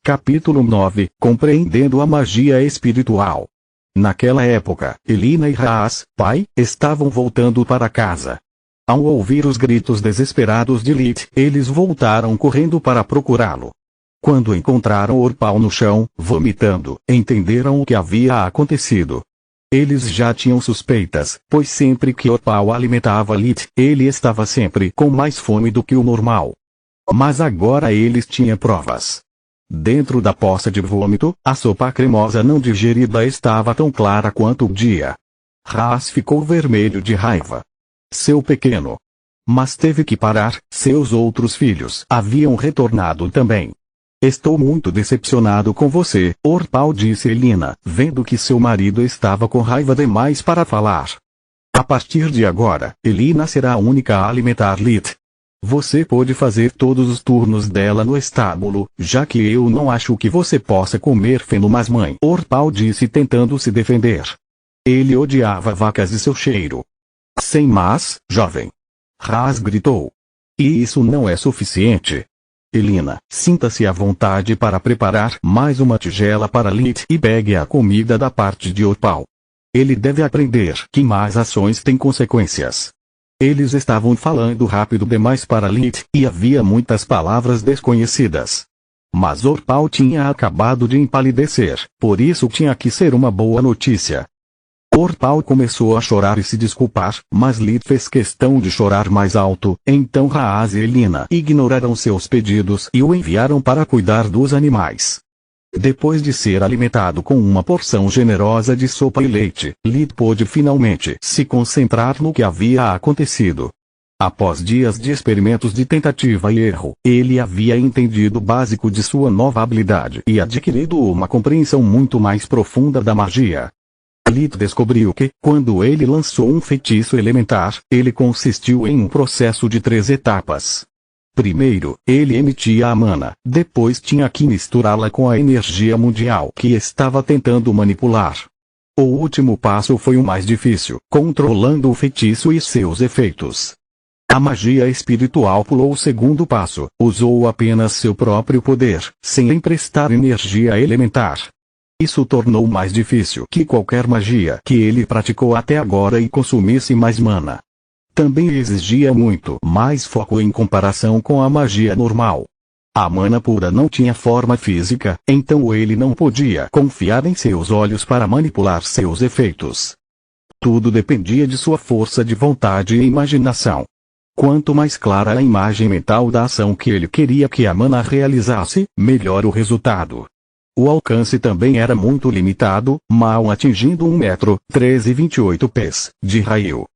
Capítulo 9 – Compreendendo a magia espiritual. Naquela época, Elina e Raas, pai, estavam voltando para casa. Ao ouvir os gritos desesperados de Lith, eles voltaram correndo para procurá-lo. Quando encontraram Orpal no chão, vomitando, entenderam o que havia acontecido. Eles já tinham suspeitas, pois sempre que Orpal alimentava Lith, ele estava sempre com mais fome do que o normal. Mas agora eles tinham provas. Dentro da poça de vômito, a sopa cremosa não digerida estava tão clara quanto o dia. Raas ficou vermelho de raiva. Seu pequeno. Mas teve que parar, seus outros filhos haviam retornado também. Estou muito decepcionado com você, Orpal, disse Elina, vendo que seu marido estava com raiva demais para falar. A partir de agora, Elina será a única a alimentar Lith. Você pode fazer todos os turnos dela no estábulo, já que eu não acho que você possa comer feno, mas mãe, Orpal disse tentando se defender. Ele odiava vacas e seu cheiro. Sem mas, jovem. Raas gritou. E isso não é suficiente. Elina, sinta-se à vontade para preparar mais uma tigela para Lith e pegue a comida da parte de Orpal. Ele deve aprender que más ações têm consequências. Eles estavam falando rápido demais para Lith, e havia muitas palavras desconhecidas. Mas Orpal tinha acabado de empalidecer, por isso tinha que ser uma boa notícia. Orpal começou a chorar e se desculpar, mas Lith fez questão de chorar mais alto, então Raas e Elina ignoraram seus pedidos e o enviaram para cuidar dos animais. Depois de ser alimentado com uma porção generosa de sopa e leite, Lith pôde finalmente se concentrar no que havia acontecido. Após dias de experimentos de tentativa e erro, ele havia entendido o básico de sua nova habilidade e adquirido uma compreensão muito mais profunda da magia. Lith descobriu que, quando ele lançou um feitiço elementar, ele consistiu em um processo de 3 etapas. Primeiro, ele emitia a mana, depois tinha que misturá-la com a energia mundial que estava tentando manipular. O último passo foi o mais difícil, controlando o feitiço e seus efeitos. A magia espiritual pulou o segundo passo, usou apenas seu próprio poder, sem emprestar energia elementar. Isso tornou mais difícil que qualquer magia que ele praticou até agora e consumisse mais mana. Também exigia muito mais foco em comparação com a magia normal. A mana pura não tinha forma física, então ele não podia confiar em seus olhos para manipular seus efeitos. Tudo dependia de sua força de vontade e imaginação. Quanto mais clara a imagem mental da ação que ele queria que a mana realizasse, melhor o resultado. O alcance também era muito limitado, mal atingindo 1,13 m de raio.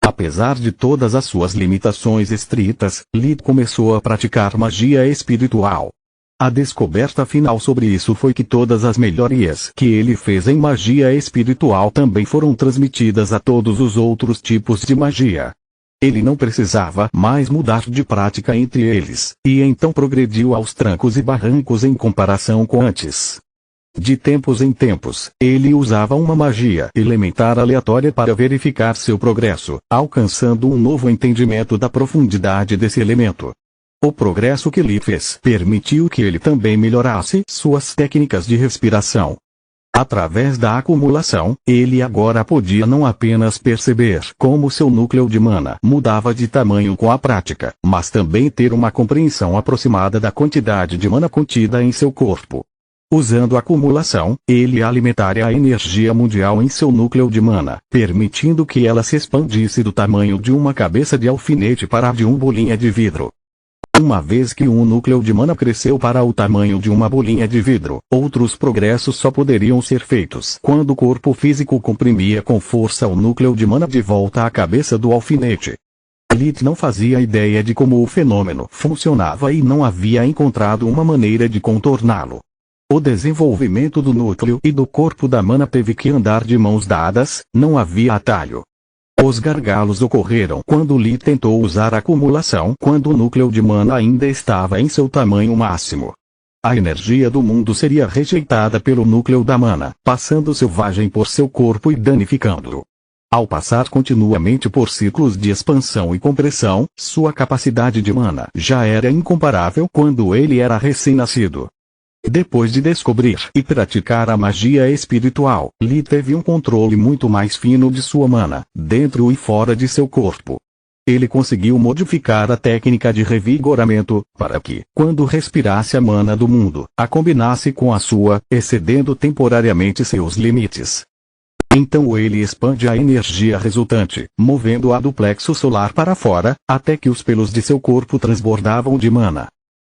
Apesar de todas as suas limitações estritas, Lith começou a praticar magia espiritual. A descoberta final sobre isso foi que todas as melhorias que ele fez em magia espiritual também foram transmitidas a todos os outros tipos de magia. Ele não precisava mais mudar de prática entre eles, e então progrediu aos trancos e barrancos em comparação com antes. De tempos em tempos, ele usava uma magia elementar aleatória para verificar seu progresso, alcançando um novo entendimento da profundidade desse elemento. O progresso que Lith fez permitiu que ele também melhorasse suas técnicas de respiração. Através da acumulação, ele agora podia não apenas perceber como seu núcleo de mana mudava de tamanho com a prática, mas também ter uma compreensão aproximada da quantidade de mana contida em seu corpo. Usando a acumulação, ele alimentaria a energia mundial em seu núcleo de mana, permitindo que ela se expandisse do tamanho de uma cabeça de alfinete para a de uma bolinha de vidro. Uma vez que um núcleo de mana cresceu para o tamanho de uma bolinha de vidro, outros progressos só poderiam ser feitos quando o corpo físico comprimia com força o núcleo de mana de volta à cabeça do alfinete. Lith não fazia ideia de como o fenômeno funcionava e não havia encontrado uma maneira de contorná-lo. O desenvolvimento do núcleo e do corpo da mana teve que andar de mãos dadas, não havia atalho. Os gargalos ocorreram quando Lith tentou usar a acumulação quando o núcleo de mana ainda estava em seu tamanho máximo. A energia do mundo seria rejeitada pelo núcleo da mana, passando selvagem por seu corpo e danificando-o. Ao passar continuamente por ciclos de expansão e compressão, sua capacidade de mana já era incomparável quando ele era recém-nascido. Depois de descobrir e praticar a magia espiritual, Lee teve um controle muito mais fino de sua mana, dentro e fora de seu corpo. Ele conseguiu modificar a técnica de revigoramento, para que, quando respirasse a mana do mundo, a combinasse com a sua, excedendo temporariamente seus limites. Então ele expande a energia resultante, movendo-a do plexo solar para fora, até que os pelos de seu corpo transbordavam de mana.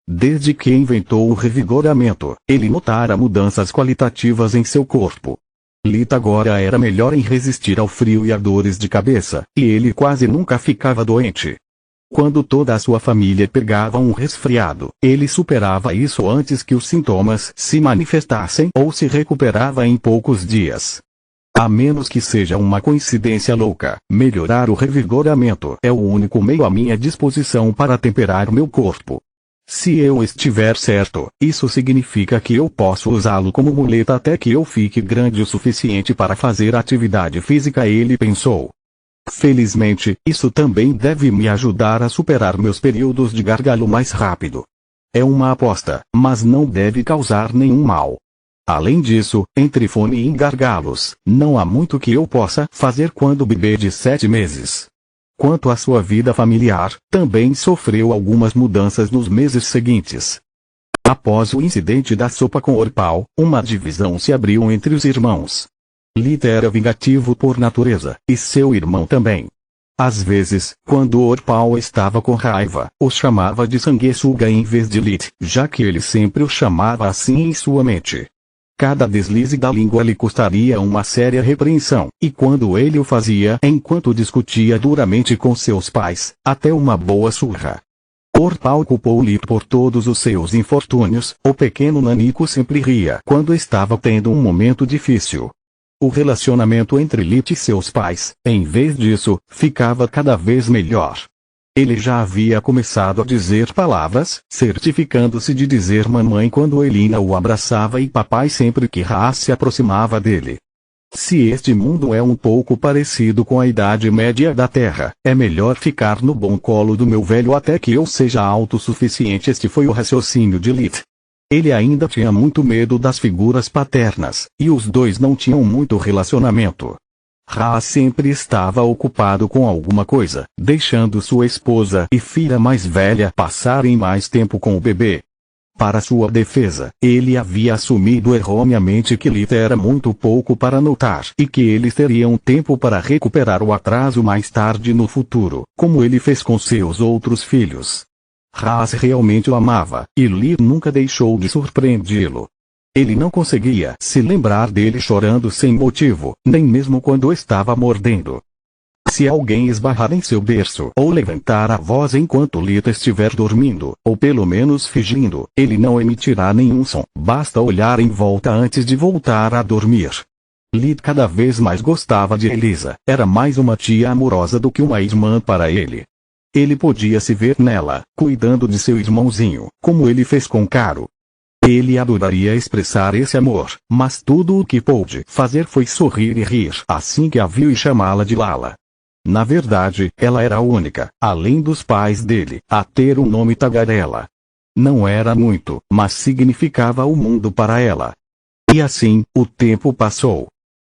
Desde que inventou o revigoramento, ele notara mudanças qualitativas em seu corpo. Lita agora era melhor em resistir ao frio e a dores de cabeça, e ele quase nunca ficava doente. Quando toda a sua família pegava um resfriado, ele superava isso antes que os sintomas se manifestassem ou se recuperava em poucos dias. A menos que seja uma coincidência louca, melhorar o revigoramento é o único meio à minha disposição para temperar meu corpo. Se eu estiver certo, isso significa que eu posso usá-lo como muleta até que eu fique grande o suficiente para fazer atividade física, ele pensou. Felizmente, isso também deve me ajudar a superar meus períodos de gargalo mais rápido. É uma aposta, mas não deve causar nenhum mal. Além disso, entre fome e gargalos, não há muito que eu possa fazer quando bebê de 7 meses. Quanto à sua vida familiar, também sofreu algumas mudanças nos meses seguintes. Após o incidente da sopa com Orpal, uma divisão se abriu entre os irmãos. Lita era vingativo por natureza, e seu irmão também. Às vezes, quando Orpal estava com raiva, o chamava de sanguessuga em vez de Lit, já que ele sempre o chamava assim em sua mente. Cada deslize da língua lhe custaria uma séria repreensão, e quando ele o fazia enquanto discutia duramente com seus pais, até uma boa surra. Orpal culpou Lit por todos os seus infortúnios. O pequeno nanico sempre ria quando estava tendo um momento difícil. O relacionamento entre Lit e seus pais, em vez disso, ficava cada vez melhor. Ele já havia começado a dizer palavras, certificando-se de dizer mamãe quando Elina o abraçava e papai sempre que Haas se aproximava dele. Se este mundo é um pouco parecido com a Idade Média da Terra, é melhor ficar no bom colo do meu velho até que eu seja autossuficiente. Este foi o raciocínio de Lit. Ele ainda tinha muito medo das figuras paternas, e os dois não tinham muito relacionamento. Haas sempre estava ocupado com alguma coisa, deixando sua esposa e filha mais velha passarem mais tempo com o bebê. Para sua defesa, ele havia assumido erroneamente que Lita era muito pouco para notar e que eles teriam tempo para recuperar o atraso mais tarde no futuro, como ele fez com seus outros filhos. Haas realmente o amava, e Lee nunca deixou de surpreendê-lo. Ele não conseguia se lembrar dele chorando sem motivo, nem mesmo quando estava mordendo. Se alguém esbarrar em seu berço ou levantar a voz enquanto Lita estiver dormindo, ou pelo menos fingindo, ele não emitirá nenhum som, basta olhar em volta antes de voltar a dormir. Lita cada vez mais gostava de Elisa, era mais uma tia amorosa do que uma irmã para ele. Ele podia se ver nela, cuidando de seu irmãozinho, como ele fez com Caro. Ele adoraria expressar esse amor, mas tudo o que pôde fazer foi sorrir e rir assim que a viu e chamá-la de Lala. Na verdade, ela era a única, além dos pais dele, a ter um nome tagarela. Não era muito, mas significava o mundo para ela. E assim, o tempo passou.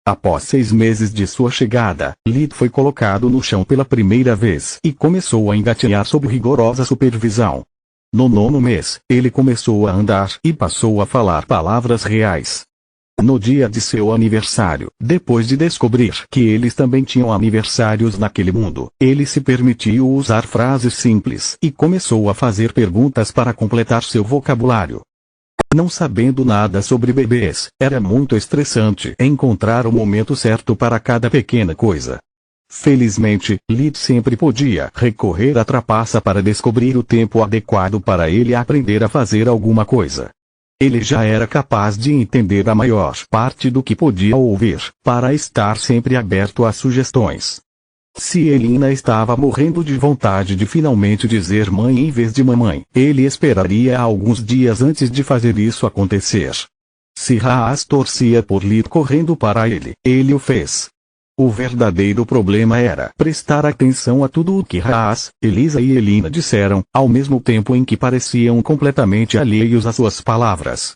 Após 6 meses de sua chegada, Lit foi colocado no chão pela primeira vez e começou a engatinhar sob rigorosa supervisão. No 9º mês, ele começou a andar e passou a falar palavras reais. No dia de seu aniversário, depois de descobrir que eles também tinham aniversários naquele mundo, ele se permitiu usar frases simples e começou a fazer perguntas para completar seu vocabulário. Não sabendo nada sobre bebês, era muito estressante encontrar o momento certo para cada pequena coisa. Felizmente, Lit sempre podia recorrer à trapaça para descobrir o tempo adequado para ele aprender a fazer alguma coisa. Ele já era capaz de entender a maior parte do que podia ouvir, para estar sempre aberto a sugestões. Se Elina estava morrendo de vontade de finalmente dizer mãe em vez de mamãe, ele esperaria alguns dias antes de fazer isso acontecer. Se Haas torcia por Lit correndo para ele, ele o fez. O verdadeiro problema era prestar atenção a tudo o que Haas, Elisa e Elina disseram, ao mesmo tempo em que pareciam completamente alheios às suas palavras.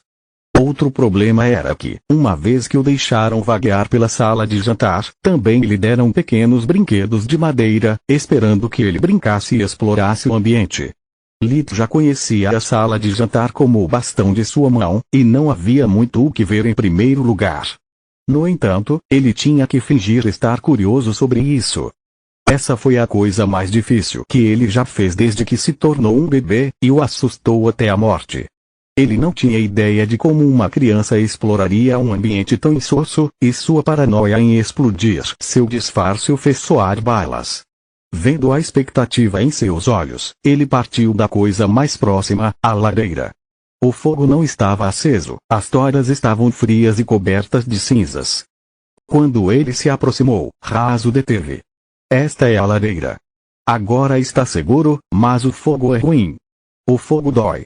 Outro problema era que, uma vez que o deixaram vaguear pela sala de jantar, também lhe deram pequenos brinquedos de madeira, esperando que ele brincasse e explorasse o ambiente. Lit já conhecia a sala de jantar como o bastão de sua mão, e não havia muito o que ver em primeiro lugar. No entanto, ele tinha que fingir estar curioso sobre isso. Essa foi a coisa mais difícil que ele já fez desde que se tornou um bebê, e o assustou até a morte. Ele não tinha ideia de como uma criança exploraria um ambiente tão insosso, e sua paranoia em explodir seu disfarce o fez soar balas. Vendo a expectativa em seus olhos, ele partiu da coisa mais próxima, a lareira. O fogo não estava aceso, as toras estavam frias e cobertas de cinzas. Quando ele se aproximou, Haas o deteve. Esta é a lareira. Agora está seguro, mas o fogo é ruim. O fogo dói.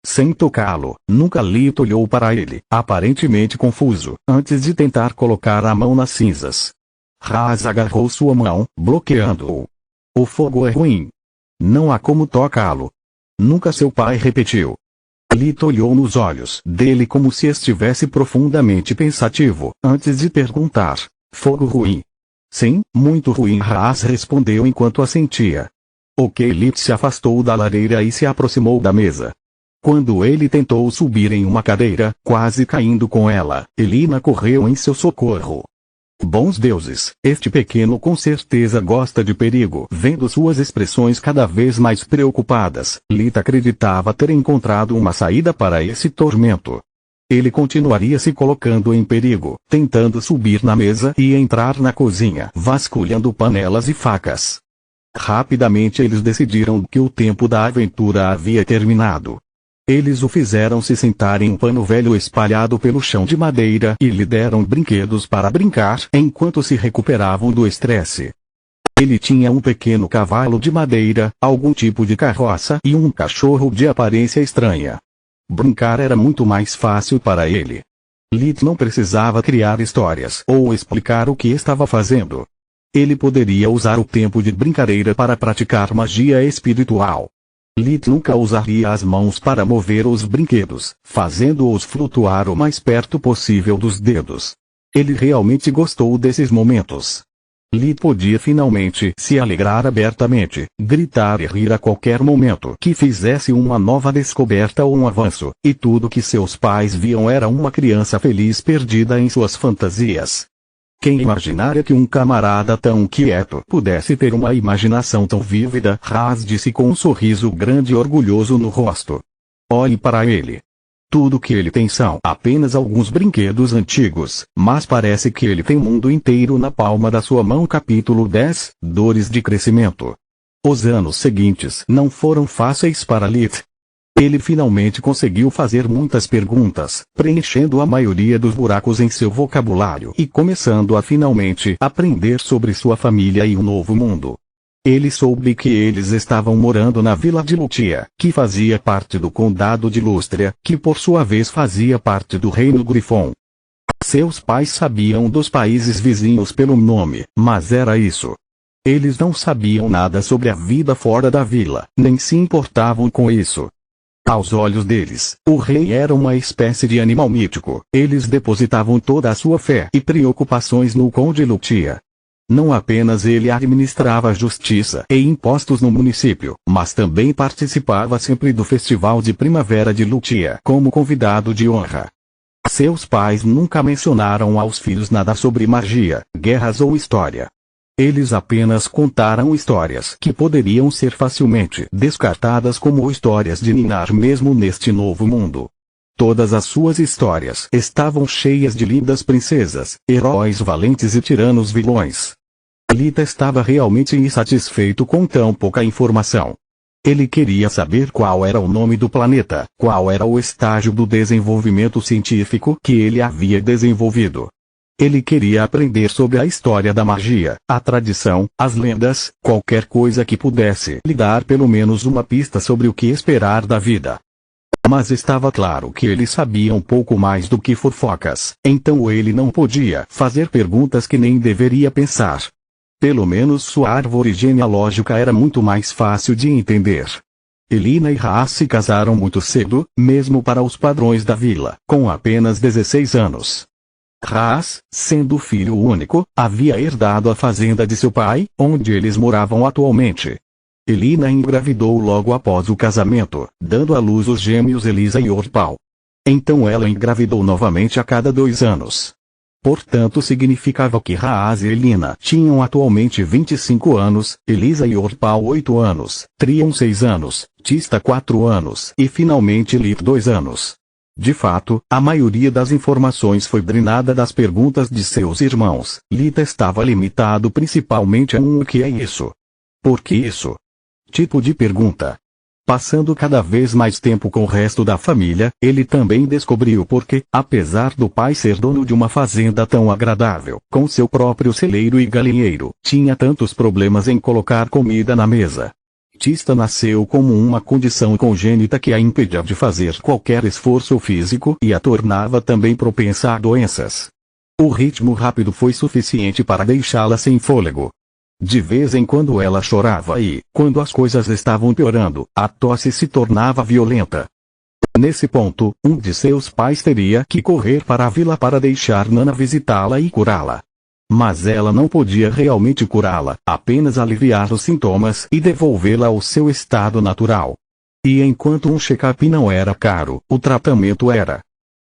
Sem tocá-lo, nunca Lit olhou para ele, aparentemente confuso, antes de tentar colocar a mão nas cinzas. Haas agarrou sua mão, bloqueando-o. O fogo é ruim. Não há como tocá-lo. Nunca seu pai repetiu. Lit olhou nos olhos dele como se estivesse profundamente pensativo, antes de perguntar: fogo ruim? Sim, muito ruim, Haas respondeu enquanto assentia. Ok, Lit se afastou da lareira e se aproximou da mesa. Quando ele tentou subir em uma cadeira, quase caindo com ela, Elina correu em seu socorro. Bons deuses, este pequeno com certeza gosta de perigo. Vendo suas expressões cada vez mais preocupadas, Lit acreditava ter encontrado uma saída para esse tormento. Ele continuaria se colocando em perigo, tentando subir na mesa e entrar na cozinha, vasculhando panelas e facas. Rapidamente eles decidiram que o tempo da aventura havia terminado. Eles o fizeram se sentar em um pano velho espalhado pelo chão de madeira e lhe deram brinquedos para brincar enquanto se recuperavam do estresse. Ele tinha um pequeno cavalo de madeira, algum tipo de carroça e um cachorro de aparência estranha. Brincar era muito mais fácil para ele. Lit não precisava criar histórias ou explicar o que estava fazendo. Ele poderia usar o tempo de brincadeira para praticar magia espiritual. Lit nunca usaria as mãos para mover os brinquedos, fazendo-os flutuar o mais perto possível dos dedos. Ele realmente gostou desses momentos. Lit podia finalmente se alegrar abertamente, gritar e rir a qualquer momento que fizesse uma nova descoberta ou um avanço, e tudo que seus pais viam era uma criança feliz perdida em suas fantasias. Quem imaginara que um camarada tão quieto pudesse ter uma imaginação tão vívida? Haas disse com um sorriso grande e orgulhoso no rosto. Olhe para ele. Tudo que ele tem são apenas alguns brinquedos antigos, mas parece que ele tem o mundo inteiro na palma da sua mão. Capítulo 10, Dores de Crescimento. Os anos seguintes não foram fáceis para Lit. Ele finalmente conseguiu fazer muitas perguntas, preenchendo a maioria dos buracos em seu vocabulário e começando a finalmente aprender sobre sua família e o novo mundo. Ele soube que eles estavam morando na vila de Lutia, que fazia parte do condado de Lústria, que por sua vez fazia parte do reino Grifon. Seus pais sabiam dos países vizinhos pelo nome, mas era isso. Eles não sabiam nada sobre a vida fora da vila, nem se importavam com isso. Aos olhos deles, o rei era uma espécie de animal mítico. Eles depositavam toda a sua fé e preocupações no conde Lutia. Não apenas ele administrava justiça e impostos no município, mas também participava sempre do festival de primavera de Lutia como convidado de honra. Seus pais nunca mencionaram aos filhos nada sobre magia, guerras ou história. Eles apenas contaram histórias que poderiam ser facilmente descartadas como histórias de ninar mesmo neste novo mundo. Todas as suas histórias estavam cheias de lindas princesas, heróis valentes e tiranos vilões. Lita estava realmente insatisfeito com tão pouca informação. Ele queria saber qual era o nome do planeta, qual era o estágio do desenvolvimento científico que ele havia desenvolvido. Ele queria aprender sobre a história da magia, a tradição, as lendas, qualquer coisa que pudesse lhe dar pelo menos uma pista sobre o que esperar da vida. Mas estava claro que ele sabia um pouco mais do que fofocas, então ele não podia fazer perguntas que nem deveria pensar. Pelo menos sua árvore genealógica era muito mais fácil de entender. Elina e Haas se casaram muito cedo, mesmo para os padrões da vila, com apenas 16 anos. Haas, sendo filho único, havia herdado a fazenda de seu pai, onde eles moravam atualmente. Elina engravidou logo após o casamento, dando à luz os gêmeos Elisa e Orpal. Então ela engravidou novamente a cada 2 anos. Portanto significava que Haas e Elina tinham atualmente 25 anos, Elisa e Orpal 8 anos, Trion 6 anos, Tista 4 anos e finalmente Lit 2 anos. De fato, a maioria das informações foi drenada das perguntas de seus irmãos. Lit estava limitado principalmente a o que é isso? Por que isso? Tipo de pergunta. Passando cada vez mais tempo com o resto da família, ele também descobriu por que, apesar do pai ser dono de uma fazenda tão agradável, com seu próprio celeiro e galinheiro, tinha tantos problemas em colocar comida na mesa. Tista nasceu como uma condição congênita que a impedia de fazer qualquer esforço físico e a tornava também propensa a doenças. O ritmo rápido foi suficiente para deixá-la sem fôlego. De vez em quando ela chorava e, quando as coisas estavam piorando, a tosse se tornava violenta. Nesse ponto, um de seus pais teria que correr para a vila para deixar Nana visitá-la e curá-la. Mas ela não podia realmente curá-la, apenas aliviar os sintomas e devolvê-la ao seu estado natural. E enquanto um check-up não era caro, o tratamento era.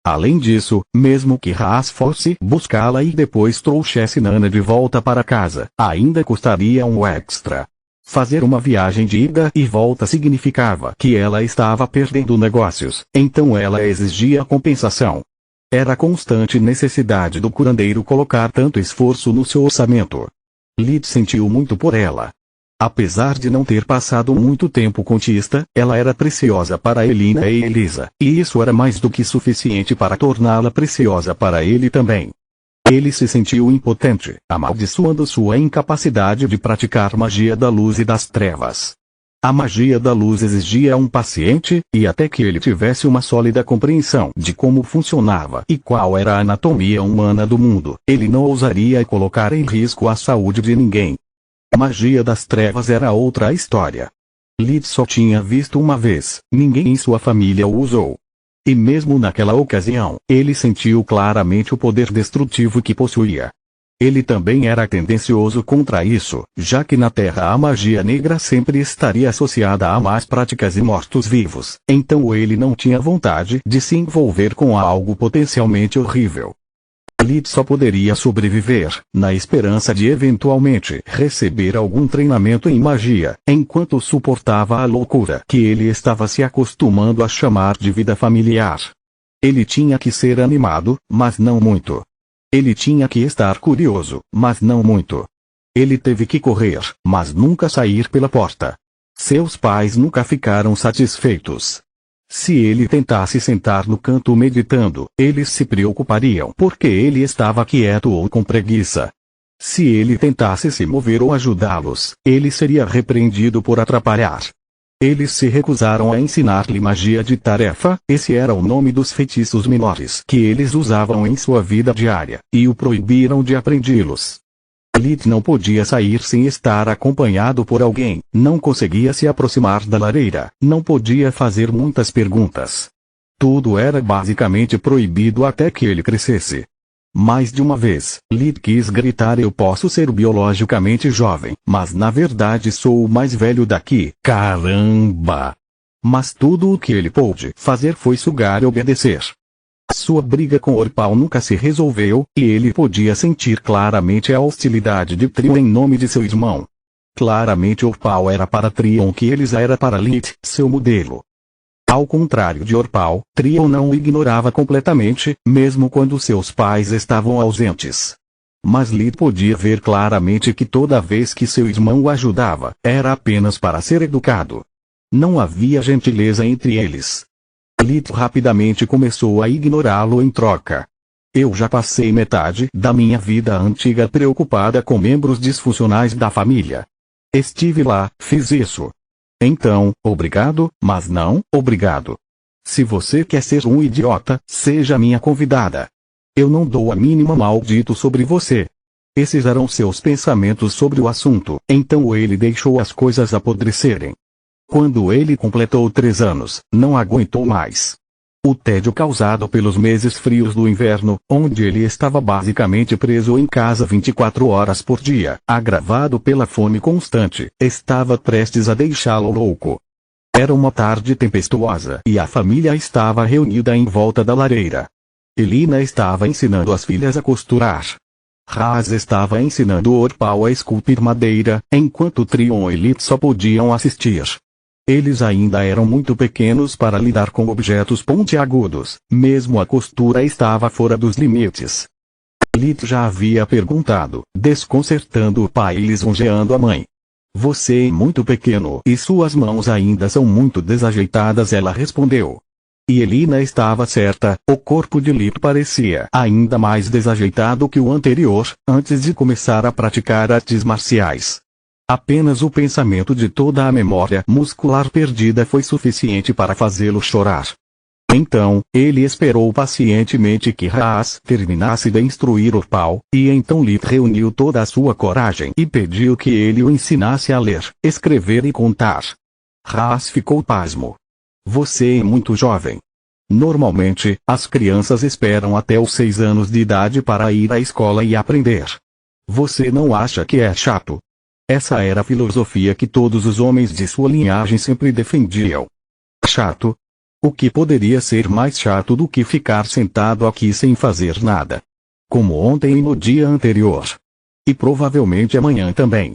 Além disso, mesmo que Haas fosse buscá-la e depois trouxesse Nana de volta para casa, ainda custaria um extra. Fazer uma viagem de ida e volta significava que ela estava perdendo negócios, então ela exigia compensação. Era a constante necessidade do curandeiro colocar tanto esforço no seu orçamento. Lit sentiu muito por ela. Apesar de não ter passado muito tempo com Tista, ela era preciosa para Elina e Elisa, e isso era mais do que suficiente para torná-la preciosa para ele também. Ele se sentiu impotente, amaldiçoando sua incapacidade de praticar magia da luz e das trevas. A magia da luz exigia um paciente, e até que ele tivesse uma sólida compreensão de como funcionava e qual era a anatomia humana do mundo, ele não ousaria colocar em risco a saúde de ninguém. A magia das trevas era outra história. Lit só tinha visto uma vez, ninguém em sua família o usou. E mesmo naquela ocasião, ele sentiu claramente o poder destrutivo que possuía. Ele também era tendencioso contra isso, já que na Terra a magia negra sempre estaria associada a más práticas e mortos-vivos, então ele não tinha vontade de se envolver com algo potencialmente horrível. Lit só poderia sobreviver, na esperança de eventualmente receber algum treinamento em magia, enquanto suportava a loucura que ele estava se acostumando a chamar de vida familiar. Ele tinha que ser animado, mas não muito. Ele tinha que estar curioso, mas não muito. Ele teve que correr, mas nunca sair pela porta. Seus pais nunca ficaram satisfeitos. Se ele tentasse sentar no canto meditando, eles se preocupariam porque ele estava quieto ou com preguiça. Se ele tentasse se mover ou ajudá-los, ele seria repreendido por atrapalhar. Eles se recusaram a ensinar-lhe magia de tarefa, esse era o nome dos feitiços menores que eles usavam em sua vida diária, e o proibiram de aprendê-los. Lit não podia sair sem estar acompanhado por alguém, não conseguia se aproximar da lareira, não podia fazer muitas perguntas. Tudo era basicamente proibido até que ele crescesse. Mais de uma vez, Lit quis gritar: eu posso ser biologicamente jovem, mas na verdade sou o mais velho daqui, caramba! Mas tudo o que ele pôde fazer foi sugar e obedecer. Sua briga com Orpal nunca se resolveu, e ele podia sentir claramente a hostilidade de Trion em nome de seu irmão. Claramente Orpal era para Trion que Elisa era para Lit, seu modelo. Ao contrário de Orpal, Trion não o ignorava completamente, mesmo quando seus pais estavam ausentes. Mas Lit podia ver claramente que toda vez que seu irmão o ajudava, era apenas para ser educado. Não havia gentileza entre eles. Lit rapidamente começou a ignorá-lo em troca. Eu já passei metade da minha vida antiga preocupada com membros disfuncionais da família. Estive lá, fiz isso. Então, obrigado, mas não, obrigado. Se você quer ser um idiota, seja minha convidada. Eu não dou a mínima maldito sobre você. Esses eram seus pensamentos sobre o assunto, então ele deixou as coisas apodrecerem. Quando ele completou 3 anos, não aguentou mais. O tédio causado pelos meses frios do inverno, onde ele estava basicamente preso em casa 24 horas por dia, agravado pela fome constante, estava prestes a deixá-lo louco. Era uma tarde tempestuosa e a família estava reunida em volta da lareira. Elina estava ensinando as filhas a costurar. Haas estava ensinando Orpal a esculpir madeira, enquanto Trion e Lit só podiam assistir. Eles ainda eram muito pequenos para lidar com objetos pontiagudos, mesmo a costura estava fora dos limites. Lit já havia perguntado, desconcertando o pai e lisonjeando a mãe. Você é muito pequeno e suas mãos ainda são muito desajeitadas, ela respondeu. E Elina estava certa, o corpo de Lit parecia ainda mais desajeitado que o anterior, antes de começar a praticar artes marciais. Apenas o pensamento de toda a memória muscular perdida foi suficiente para fazê-lo chorar. Então, ele esperou pacientemente que Haas terminasse de instruir Orpal, e então Lit reuniu toda a sua coragem e pediu que ele o ensinasse a ler, escrever e contar. Haas ficou pasmo. Você é muito jovem. Normalmente, as crianças esperam até os 6 anos de idade para ir à escola e aprender. Você não acha que é chato? Essa era a filosofia que todos os homens de sua linhagem sempre defendiam. Chato? O que poderia ser mais chato do que ficar sentado aqui sem fazer nada? Como ontem e no dia anterior. E provavelmente amanhã também.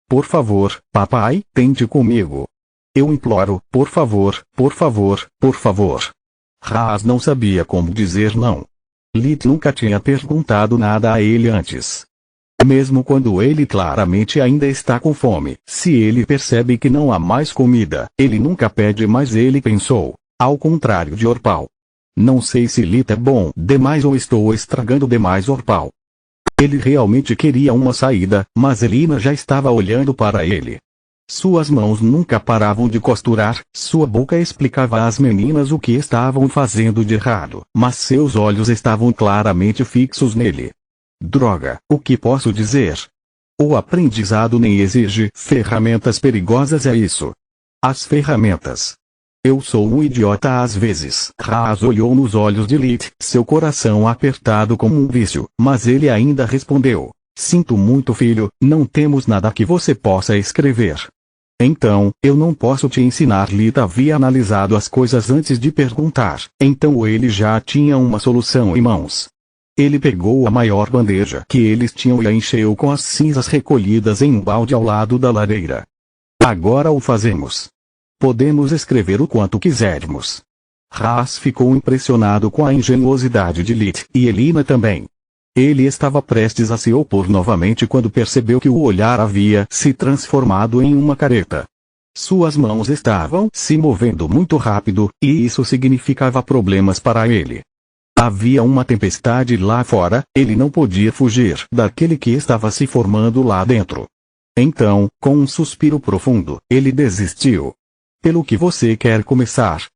Por favor, papai, tente comigo. Eu imploro, por favor, por favor, por favor. Haas não sabia como dizer não. Lit nunca tinha perguntado nada a ele antes. Mesmo quando ele claramente ainda está com fome, se ele percebe que não há mais comida, ele nunca pede mais, ele pensou, ao contrário de Orpal. Não sei se Lit é bom demais ou estou estragando demais Orpal. Ele realmente queria uma saída, mas Elina já estava olhando para ele. Suas mãos nunca paravam de costurar, sua boca explicava às meninas o que estavam fazendo de errado, mas seus olhos estavam claramente fixos nele. Droga, o que posso dizer? O aprendizado nem exige ferramentas perigosas, é isso. As ferramentas. Eu sou um idiota às vezes. Haas olhou nos olhos de Lit, seu coração apertado como um vício, mas ele ainda respondeu. Sinto muito, filho, não temos nada que você possa escrever. Então, eu não posso te ensinar. Lit havia analisado as coisas antes de perguntar, então ele já tinha uma solução em mãos. Ele pegou a maior bandeja que eles tinham e a encheu com as cinzas recolhidas em um balde ao lado da lareira. Agora o fazemos. Podemos escrever o quanto quisermos. Haas ficou impressionado com a engenhosidade de Lit, e Elina também. Ele estava prestes a se opor novamente quando percebeu que o olhar havia se transformado em uma careta. Suas mãos estavam se movendo muito rápido, e isso significava problemas para ele. Havia uma tempestade lá fora, ele não podia fugir daquele que estava se formando lá dentro. Então, com um suspiro profundo, ele desistiu. Pelo que você quer começar?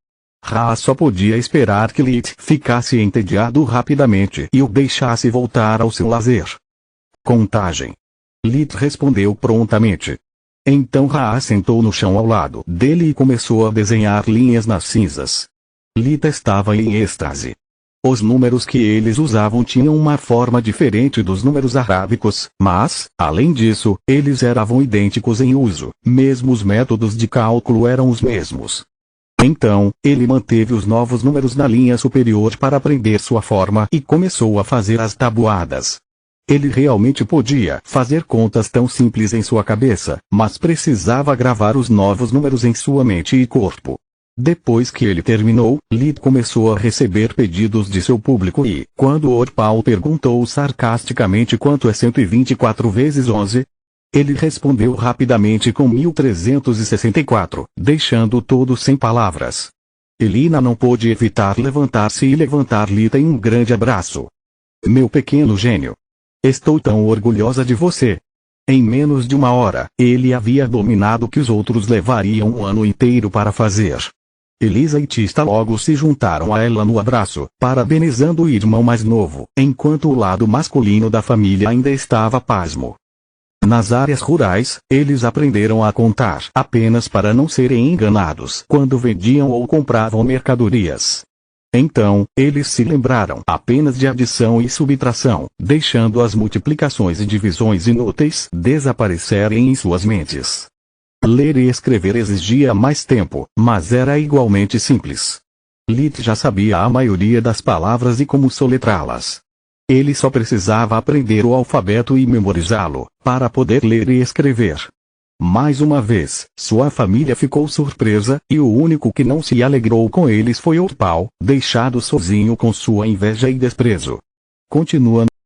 Haas só podia esperar que Lit ficasse entediado rapidamente e o deixasse voltar ao seu lazer. Contagem. Lit respondeu prontamente. Então Haas sentou no chão ao lado dele e começou a desenhar linhas nas cinzas. Lit estava em êxtase. Os números que eles usavam tinham uma forma diferente dos números arábicos, mas, além disso, eles eram idênticos em uso, mesmo os métodos de cálculo eram os mesmos. Então, ele manteve os novos números na linha superior para aprender sua forma e começou a fazer as tabuadas. Ele realmente podia fazer contas tão simples em sua cabeça, mas precisava gravar os novos números em sua mente e corpo. Depois que ele terminou, Lit começou a receber pedidos de seu público e, quando Orpal perguntou sarcasticamente quanto é 124 vezes 11, ele respondeu rapidamente com 1364, deixando todos sem palavras. Elina não pôde evitar levantar-se e levantar Lit em um grande abraço. Meu pequeno gênio. Estou tão orgulhosa de você. Em menos de uma hora, ele havia dominado o que os outros levariam um ano inteiro para fazer. Elisa e Tista logo se juntaram a ela no abraço, parabenizando o irmão mais novo, enquanto o lado masculino da família ainda estava pasmo. Nas áreas rurais, eles aprenderam a contar apenas para não serem enganados quando vendiam ou compravam mercadorias. Então, eles se lembraram apenas de adição e subtração, deixando as multiplicações e divisões inúteis desaparecerem em suas mentes. Ler e escrever exigia mais tempo, mas era igualmente simples. Lit já sabia a maioria das palavras e como soletrá-las. Ele só precisava aprender o alfabeto e memorizá-lo, para poder ler e escrever. Mais uma vez, sua família ficou surpresa, e o único que não se alegrou com eles foi Outpal, deixado sozinho com sua inveja e desprezo. Continuando.